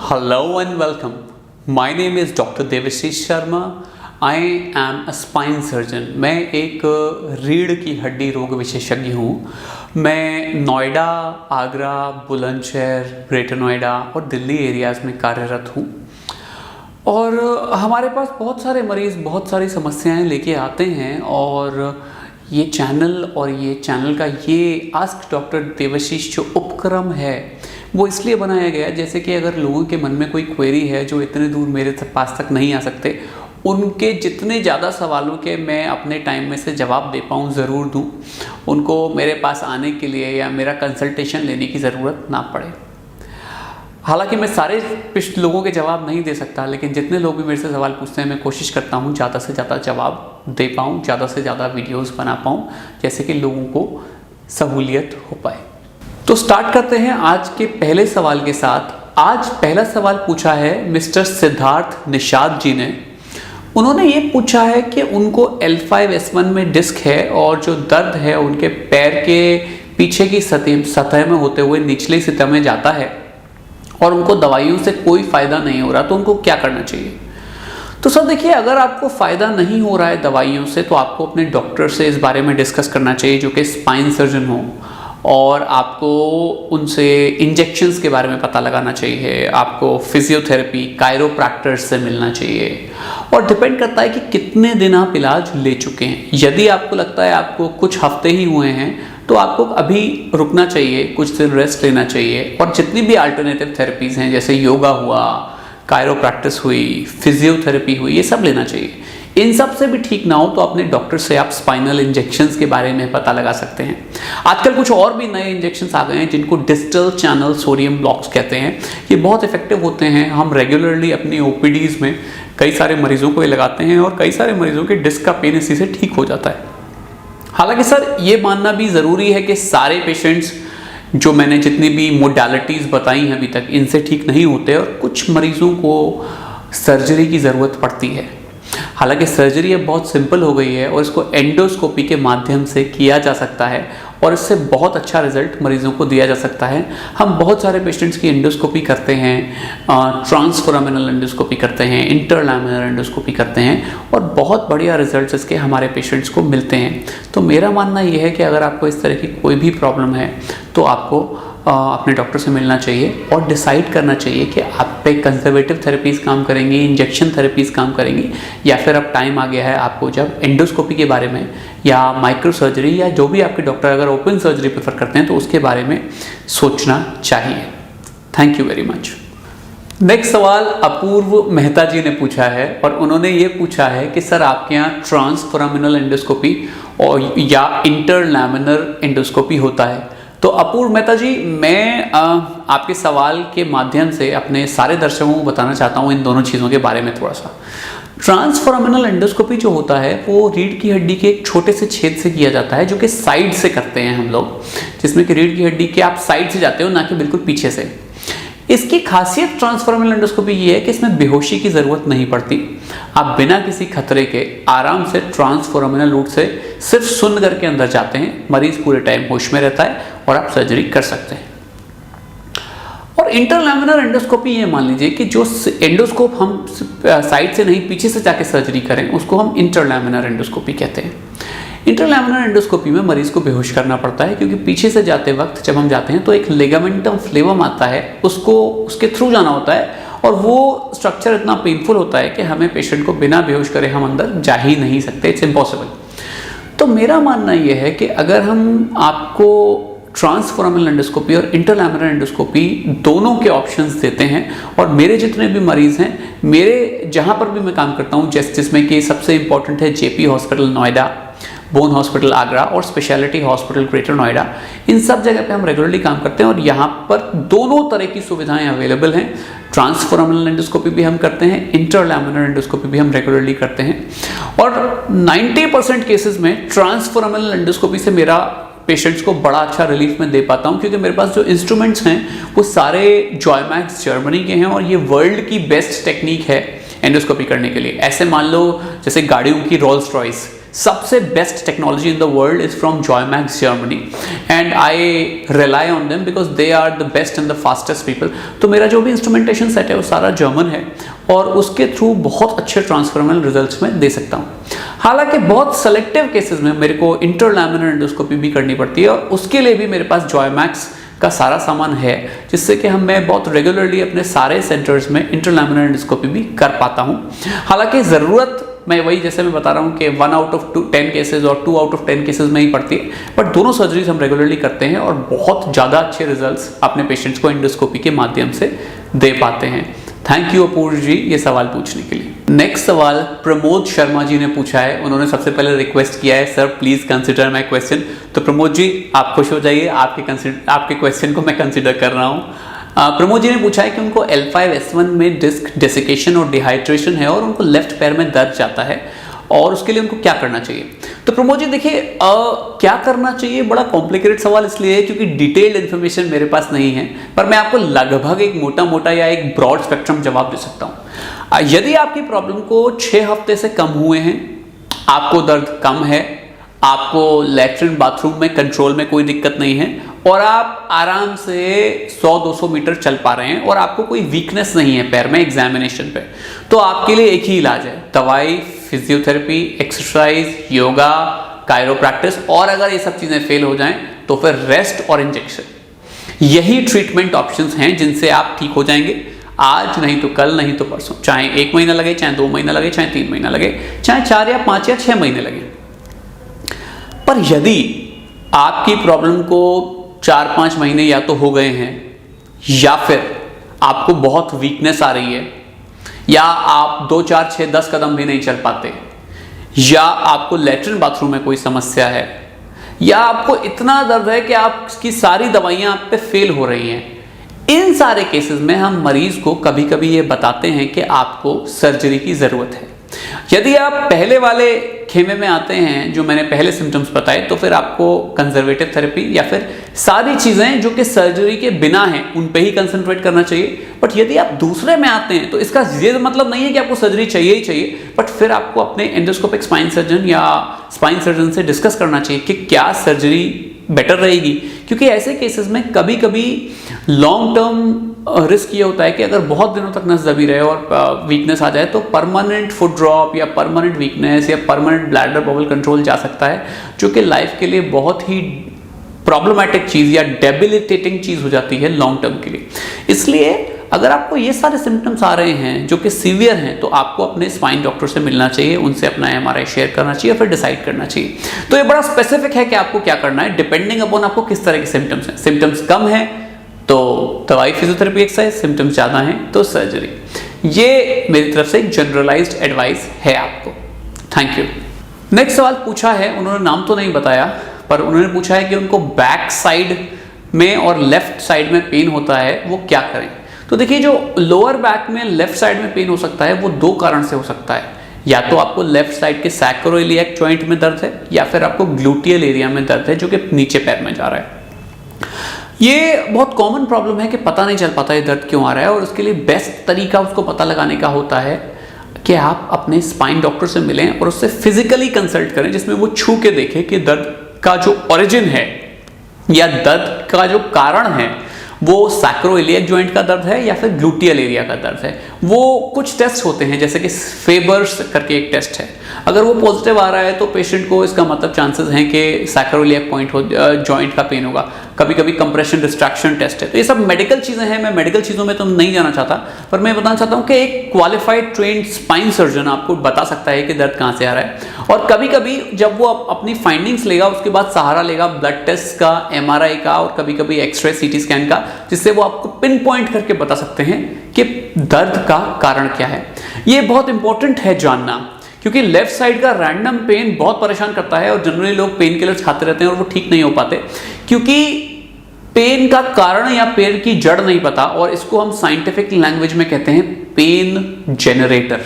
Hello and welcome. My name is Dr. Devashish Sharma. I am a spine surgeon. मैं एक रीढ़ की हड्डी रोग विशेषज्ञ हूँ। मैं नोएडा, आगरा, बुलंदशहर, ग्रेटर नोएडा और दिल्ली एरियाज़ में कार्यरत हूँ। और हमारे पास बहुत सारे मरीज़ बहुत सारी समस्याएं लेके आते हैं और ये चैनल का ये आस्क डॉक्टर देवाशीष जो उपक्रम है वो इसलिए बनाया गया जैसे कि अगर लोगों के मन में कोई क्वेरी है जो इतने दूर मेरे पास तक नहीं आ सकते, उनके जितने ज़्यादा सवालों के मैं अपने टाइम में से जवाब दे पाऊँ ज़रूर दूँ, उनको मेरे पास आने के लिए या मेरा कंसल्टेशन लेने की ज़रूरत ना पड़े। हालांकि मैं सारे लोगों के जवाब नहीं दे सकता, लेकिन जितने लोग भी मेरे से सवाल पूछते हैं मैं कोशिश करता हूँ ज़्यादा से ज़्यादा जवाब दे पाऊँ, ज़्यादा से ज़्यादा वीडियोस बना पाऊँ, जैसे कि लोगों को सहूलियत हो पाए। तो स्टार्ट करते हैं आज के पहले सवाल के साथ। आज पहला सवाल पूछा है मिस्टर सिद्धार्थ निषाद जी ने। उन्होंने ये पूछा है कि उनको L5S1 में डिस्क है और जो दर्द है उनके पैर के पीछे की सतह में होते हुए निचली सतह में जाता है और उनको दवाइयों से कोई फ़ायदा नहीं हो रहा, तो उनको क्या करना चाहिए? तो सर देखिए, अगर आपको फ़ायदा नहीं हो रहा है दवाइयों से तो आपको अपने डॉक्टर से इस बारे में डिस्कस करना चाहिए जो कि स्पाइन सर्जन हो, और आपको उनसे इंजेक्शंस के बारे में पता लगाना चाहिए। आपको फिजियोथेरेपी, कायरोप्रैक्टर्स से मिलना चाहिए और डिपेंड करता है कि कितने दिन आप इलाज ले चुके हैं। यदि आपको लगता है आपको कुछ हफ्ते ही हुए हैं तो आपको अभी रुकना चाहिए, कुछ दिन रेस्ट लेना चाहिए और जितनी भी अल्टरनेटिव थेरेपीज़ हैं जैसे योगा हुआ, कायरोप्रैक्टिस हुई, फिजियोथेरेपी हुई, ये सब लेना चाहिए। इन सब से भी ठीक ना हो तो अपने डॉक्टर से आप स्पाइनल इंजेक्शंस के बारे में पता लगा सकते हैं। आजकल कुछ और भी नए इंजेक्शंस आ गए हैं जिनको डिस्टल चैनल सोडियम ब्लॉक्स कहते हैं। ये बहुत इफेक्टिव होते हैं। हम रेगुलरली अपनी ओपीडीज़ में कई सारे मरीजों को ये लगाते हैं और कई सारे मरीजों के डिस्क का पेन इसी से ठीक हो जाता है। हालांकि सर ये मानना भी ज़रूरी है कि सारे पेशेंट्स जो मैंने जितनी भी मोडालिटीज़ बताई हैं अभी तक इनसे ठीक नहीं होते और कुछ मरीज़ों को सर्जरी की ज़रूरत पड़ती है। हालांकि सर्जरी अब बहुत सिंपल हो गई है और इसको एंडोस्कोपी के माध्यम से किया जा सकता है और इससे बहुत अच्छा रिजल्ट मरीजों को दिया जा सकता है। हम बहुत सारे पेशेंट्स की एंडोस्कोपी करते हैं, ट्रांसफोरामिनल एंडोस्कोपी करते हैं, इंटरलैमिनर एंडोस्कोपी करते हैं और बहुत बढ़िया रिजल्ट्स इसके हमारे पेशेंट्स को मिलते हैं। तो मेरा मानना ये है कि अगर आपको इस तरह की कोई भी प्रॉब्लम है तो आपको अपने डॉक्टर से मिलना चाहिए और डिसाइड करना चाहिए कि आप पे कंजर्वेटिव थेरेपीज़ काम करेंगी, इंजेक्शन थेरेपीज़ काम करेंगी, या फिर अब टाइम आ गया है आपको जब एंडोस्कोपी के बारे में या माइक्रो सर्जरी या जो भी आपके डॉक्टर अगर ओपन सर्जरी प्रेफर करते हैं तो उसके बारे में सोचना चाहिए। Thank you very much. Next सवाल अपूर्व मेहता जी ने पूछा है और उन्होंने ये पूछा है कि सर आपके यहाँ ट्रांसफोरामिनल एंडोस्कोपी और या इंटरलैमिनर एंडोस्कोपी होता है? तो अपूर्व मेहता जी, मैं आपके सवाल के माध्यम से अपने सारे दर्शकों को बताना चाहता हूँ इन दोनों चीज़ों के बारे में थोड़ा सा। ट्रांसफोरामिनल एंडोस्कोपी जो होता है वो रीढ़ की हड्डी के एक छोटे से छेद से किया जाता है जो कि साइड से करते हैं हम लोग, जिसमें कि रीढ़ की हड्डी के आप साइड से जाते हो ना कि बिल्कुल पीछे से। इसकी खासियत ट्रांसफोरामिनल एंडोस्कोपी ये है कि इसमें बेहोशी की ज़रूरत नहीं पड़ती। आप बिना किसी खतरे के आराम से ट्रांसफोरामिनल रूट से सिर्फ सुन करके अंदर जाते हैं, मरीज पूरे टाइम होश में रहता है और आप सर्जरी कर सकते हैं। और इंटरलैमिनर एंडोस्कोपी ये मान लीजिए कि जो एंडोस्कोप हम साइड से नहीं पीछे से जाके सर्जरी करें उसको हम इंटरलैमिनर एंडोस्कोपी कहते हैं। इंटरलैमिनर एंडोस्कोपी में मरीज को बेहोश करना पड़ता है क्योंकि पीछे से जाते वक्त जब हम जाते हैं तो एक लिगामेंटम फ्लेवम आता है, उसके थ्रू जाना होता है और वो स्ट्रक्चर इतना पेनफुल होता है कि हमें पेशेंट को बिना बेहोश करे हम अंदर जा ही नहीं सकते, इट्स इम्पॉसिबल। तो मेरा मानना यह है कि अगर हम आपको ट्रांसफोरामिनल एंडोस्कोपी और इंटरलैमिनर एंडोस्कोपी दोनों के ऑप्शंस देते हैं और मेरे जितने भी मरीज़ हैं, मेरे जहाँ पर भी मैं काम करता हूँ जिसमें कि सबसे इम्पॉर्टेंट है JP hospital Noida, bone hospital Agra और स्पेशलिटी हॉस्पिटल ग्रेटर नोएडा, इन सब जगह पे हम रेगुलरली काम करते हैं और यहाँ पर दोनों तरह की सुविधाएं अवेलेबल हैं। ट्रांसफोरामिनल एंडोस्कोपी भी हम करते हैं, इंटरलैमिनर एंडोस्कोपी भी हम रेगुलरली करते हैं और 90% केसेस में ट्रांसफोरामिनल एंडोस्कोपी से मेरा पेशेंट्स को बड़ा अच्छा रिलीफ मैं दे पाता हूँ क्योंकि मेरे पास जो इंस्ट्रूमेंट्स हैं वो सारे जॉयमैक्स जर्मनी के हैं और ये वर्ल्ड की बेस्ट टेक्निक है एंडोस्कोपी करने के लिए। ऐसे मान लो जैसे गाड़ियों की रोल्स रॉयस सबसे best technology in the world is from Joymax Germany and I rely on them because they are the best and the fastest people. तो मेरा जो भी इंस्ट्रूमेंटेशन सेट है वो सारा जर्मन है और उसके थ्रू बहुत अच्छे ट्रांसफॉर्मल रिजल्ट्स में दे सकता हूँ। हालांकि बहुत सेलेक्टिव केसेस में मेरे को इंटरलैमिनर एंडोस्कोपी भी करनी पड़ती है और उसके लिए भी मेरे पास जॉयमैक्स का सारा सामान है, जिससे कि मैं बहुत रेगुलरली अपने सारे सेंटर्स में इंटरलैमिनर एंडोस्कोपी भी कर पाता हूँ। हालांकि ज़रूरत मैं वही जैसे मैं बता रहा हूँ कि 1 आउट ऑफ 10 केसेस और 2 आउट ऑफ 10 केसेस में ही पड़ती है, बट दोनों सर्जरीज हम रेगुलरली करते हैं और बहुत ज़्यादा अच्छे रिजल्ट्स अपने पेशेंट्स को एंडोस्कोपी के माध्यम से दे पाते हैं। थैंक यू अपूर्व जी ये सवाल पूछने के लिए। नेक्स्ट सवाल प्रमोद शर्मा जी ने पूछा है। उन्होंने सबसे पहले रिक्वेस्ट किया है sir please consider my question. तो प्रमोद जी आप खुश हो जाइए, आपके क्वेश्चन को मैं कंसिडर कर रहा हूँ। प्रमोद जी ने पूछा है कि उनको L5-S1 में डिस्क डेसिकेशन और डिहाइड्रेशन है और उनको लेफ्ट पैर में दर्द जाता है और उसके लिए उनको क्या करना चाहिए। तो प्रमोद जी देखिए क्या करना चाहिए बड़ा कॉम्प्लिकेटेड सवाल इसलिए है क्योंकि डिटेल्ड इन्फॉर्मेशन मेरे पास नहीं है, पर मैं आपको लगभग एक मोटा मोटा या एक ब्रॉड स्पेक्ट्रम जवाब दे सकता हूँ। यदि आपकी प्रॉब्लम को 6 हफ्ते से कम हुए हैं, आपको दर्द कम है, आपको लैट्रिन बाथरूम में कंट्रोल में कोई दिक्कत नहीं है और आप आराम से 100-200 मीटर चल पा रहे हैं और आपको कोई वीकनेस नहीं है पैर में एग्जामिनेशन पे, तो आपके लिए एक ही इलाज है दवाई, फिजियोथेरेपी, एक्सरसाइज, योगा, कायरोप्रैक्टिस और अगर ये सब चीज़ें फेल हो जाएं तो फिर रेस्ट और इंजेक्शन। यही ट्रीटमेंट ऑप्शंस हैं जिनसे आप ठीक हो जाएंगे। आज नहीं तो कल, नहीं तो परसों, चाहे 1 महीना लगे, चाहे 2 महीना लगे, चाहे 3 महीना लगे, चाहे 4 या 5 या 6 महीने लगे। पर यदि आपकी प्रॉब्लम को 4-5 महीने या तो हो गए हैं या फिर आपको बहुत वीकनेस आ रही है या आप 2, 4, 6, 10 कदम भी नहीं चल पाते या आपको लैट्रिन बाथरूम में कोई समस्या है या आपको इतना दर्द है कि आपकी सारी दवाइयां आप पे फेल हो रही हैं, इन सारे केसेस में हम मरीज को कभी कभी ये बताते हैं कि आपको सर्जरी की ज़रूरत है। यदि आप पहले वाले खेमे में आते हैं जो मैंने पहले सिम्टम्स बताए, तो फिर आपको कंजर्वेटिव थेरेपी या फिर सारी चीज़ें जो कि सर्जरी के बिना हैं उन पे ही कंसंट्रेट करना चाहिए। बट यदि आप दूसरे में आते हैं तो इसका ये मतलब नहीं है कि आपको सर्जरी चाहिए ही चाहिए, बट फिर आपको अपने एंडोस्कोपिक स्पाइन सर्जन या स्पाइन सर्जन से डिस्कस करना चाहिए कि क्या सर्जरी बेटर रहेगी, क्योंकि ऐसे केसेस में कभी कभी लॉन्ग टर्म रिस्क ये होता है कि अगर बहुत दिनों तक नस दबी रहे और वीकनेस आ जाए तो परमानेंट फुट ड्रॉप या परमानेंट वीकनेस या परमानेंट ब्लैडर बबल कंट्रोल जा सकता है, जो कि लाइफ के लिए बहुत ही प्रॉब्लमैटिक चीज़ या डेबिलिटेटिंग चीज़ हो जाती है लॉन्ग टर्म के लिए। इसलिए अगर आपको ये सारे सिम्टम्स आ रहे हैं जो कि सीवियर हैं तो आपको अपने स्पाइन डॉक्टर से मिलना चाहिए, उनसे अपना MRI शेयर करना चाहिए, फिर डिसाइड करना चाहिए। तो ये बड़ा स्पेसिफिक है कि आपको क्या करना है डिपेंडिंग अपॉन आपको किस तरह के सिम्टम्स हैं। सिम्टम्स कम हैं तो दवाई, फिजियोथेरेपी, एक्सरसाइज, सिम्टम्स ज़्यादा हैं तो सर्जरी। ये मेरी तरफ से एक जनरलाइज्ड एडवाइस है आपको। Thank you. नेक्स्ट सवाल पूछा है, उन्होंने नाम तो नहीं बताया, पर उन्होंने पूछा है कि उनको बैक साइड में और लेफ्ट साइड में पेन होता है, वो क्या करें। तो देखिए जो लोअर बैक में लेफ्ट साइड में पेन हो सकता है वो 2 कारण से हो सकता है। या तो आपको लेफ्ट साइड के सैक्रोइलिएक जॉइंट में दर्द है या फिर आपको ग्लूटियल एरिया में दर्द है जो कि नीचे पैर में जा रहा है। ये बहुत कॉमन प्रॉब्लम है कि पता नहीं चल पाता है दर्द क्यों आ रहा है, और उसके लिए बेस्ट तरीका उसको पता लगाने का होता है कि आप अपने स्पाइन डॉक्टर से मिलें और उससे फिजिकली कंसल्ट करें, जिसमें वो छू के देखें कि दर्द का जो ओरिजिन है या दर्द का जो कारण है वो सैक्रोइलिएक जॉइंट का दर्द है या फिर ग्लूटियल एरिया का दर्द है। वो कुछ टेस्ट होते हैं जैसे कि फेबर्स करके एक टेस्ट है, अगर वो पॉजिटिव आ रहा है तो पेशेंट को इसका मतलब चांसेस हैं कि सैक्रोइलिएक जॉइंट का पेन होगा। कभी कभी कंप्रेशन डिस्ट्रैक्शन टेस्ट है। तो ये सब मेडिकल चीज़ें हैं, मैं मेडिकल चीज़ों में तो नहीं जाना चाहता, पर मैं बताना चाहता हूँ कि एक क्वालिफाइड ट्रेन्ड स्पाइन सर्जन आपको बता सकता है कि दर्द कहाँ से आ रहा है। और कभी कभी जब वो अपनी फाइंडिंग्स लेगा उसके बाद सहारा लेगा ब्लड टेस्ट का, MRI का और कभी कभी एक्सरे, CT स्कैन का, जिससे वो आपको पिन पॉइंट करके बता सकते हैं कि दर्द का कारण क्या है। ये बहुत इंपॉर्टेंट है जानना, क्योंकि लेफ्ट साइड का रैंडम पेन बहुत परेशान करता है और जनरली लोग पेन किलर्स खाते रहते हैं और वो ठीक नहीं हो पाते, क्योंकि पेन का कारण या पेन की जड़ नहीं पता। और इसको हम साइंटिफिक लैंग्वेज में कहते हैं पेन जेनरेटर,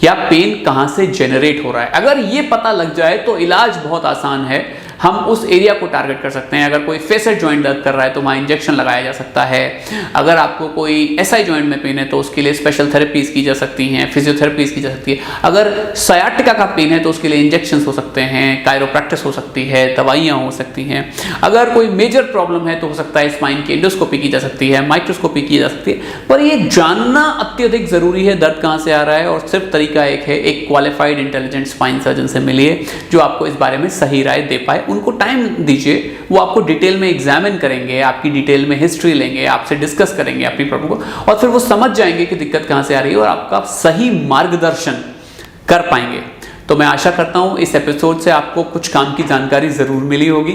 या पेन कहाँ से जेनरेट हो रहा है। अगर ये पता लग जाए तो इलाज बहुत आसान है। हम उस एरिया को टारगेट कर सकते हैं। अगर कोई फेसेट जॉइंट दर्द कर रहा है तो वहाँ इंजेक्शन लगाया जा सकता है। अगर आपको कोई एसआई जॉइंट में पेन है तो उसके लिए स्पेशल थेरेपीज की जा सकती हैं, फिजियोथेरेपीज की जा सकती है। अगर सयाटिका का पेन है तो उसके लिए इंजेक्शन हो सकते हैं, कायरोप्रैक्टिस हो सकती है, दवाइयाँ हो सकती हैं। अगर कोई मेजर प्रॉब्लम है तो हो सकता है स्पाइन की एंडोस्कोपी की जा सकती है, माइक्रोस्कोपी की जा सकती है। पर ये जानना अत्यधिक जरूरी है दर्द कहाँ से आ रहा है, और सिर्फ तरीका एक है, एक क्वालिफाइड इंटेलिजेंट स्पाइन सर्जन से मिलिए जो आपको इस बारे में सही राय दे पाए। उनको टाइम दीजिए, वो आपको डिटेल में एग्जामिन करेंगे, आपकी डिटेल में हिस्ट्री लेंगे, आपसे डिस्कस करेंगे अपनी प्रॉब्लम को, और फिर वो समझ जाएंगे कि दिक्कत कहाँ से आ रही है और आपका सही मार्गदर्शन कर पाएंगे। तो मैं आशा करता हूँ इस एपिसोड से आपको कुछ काम की जानकारी ज़रूर मिली होगी,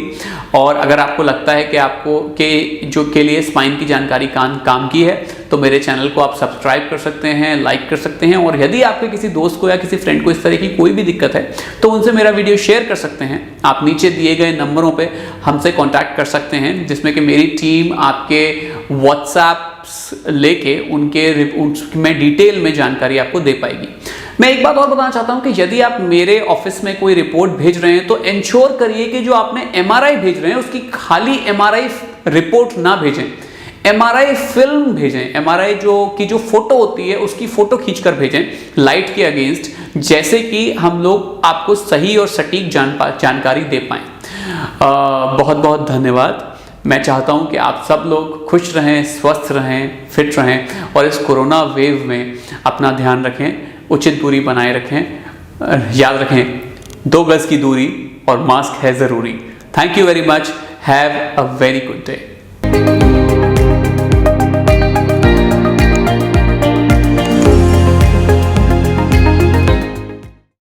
और अगर आपको लगता है कि आपको के लिए स्पाइन की जानकारी काम की है तो मेरे चैनल को आप सब्सक्राइब कर सकते हैं, लाइक कर सकते हैं, और यदि आपके किसी दोस्त को या किसी फ्रेंड को इस तरह की कोई भी दिक्कत है तो उनसे मेरा वीडियो शेयर कर सकते हैं। आप नीचे दिए गए नंबरों पे हमसे कांटेक्ट कर सकते हैं, जिसमें कि मेरी टीम आपके व्हाट्सएप लेके उनमें डिटेल में जानकारी आपको दे पाएगी। मैं एक बात और बताना चाहता हूं कि यदि आप मेरे ऑफिस में कोई रिपोर्ट भेज रहे हैं तो इंश्योर करिए कि जो आपने एमआरआई भेज रहे हैं उसकी खाली एमआरआई रिपोर्ट ना भेजें, एमआरआई फिल्म भेजें। एमआरआई जो फोटो होती है उसकी फोटो खींचकर भेजें लाइट के अगेंस्ट, जैसे कि हम लोग आपको सही और सटीक जानकारी दे पाएं। बहुत बहुत धन्यवाद। मैं चाहता हूं कि आप सब लोग खुश रहें, स्वस्थ रहें, फिट रहें, और इस कोरोना वेव में अपना ध्यान रखें, उचित दूरी बनाए रखें। याद रखें 2 गज की दूरी और मास्क है ज़रूरी। Thank you very much. Have a very good day.